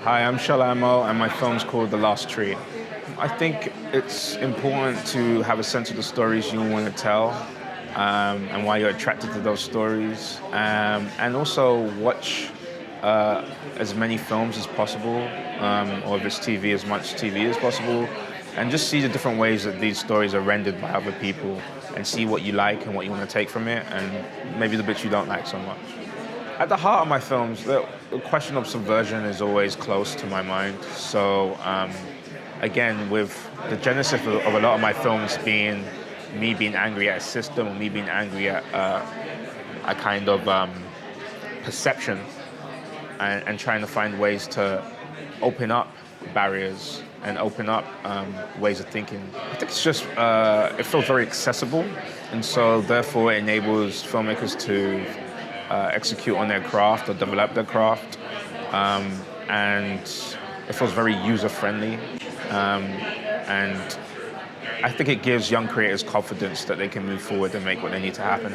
Hi, I'm Shola Amoo, and my film's called The Last Tree. I think it's important to have a sense of the stories you want to tell and why you're attracted to those stories, and also watch as many films as possible, or if it's TV, as much TV as possible, and just see the different ways that these stories are rendered by other people, and see what you like and what you want to take from it, and maybe the bits you don't like so much. At the heart of my films, the question of subversion is always close to my mind. So again, with the genesis of a lot of my films being me being angry at a system, or me being angry at a kind of perception, and trying to find ways to open up barriers and open up ways of thinking. I think it's just, it feels very accessible, and so therefore it enables filmmakers to execute on their craft or develop their craft, and it feels very user-friendly, and I think it gives young creators confidence that they can move forward and make what they need to happen.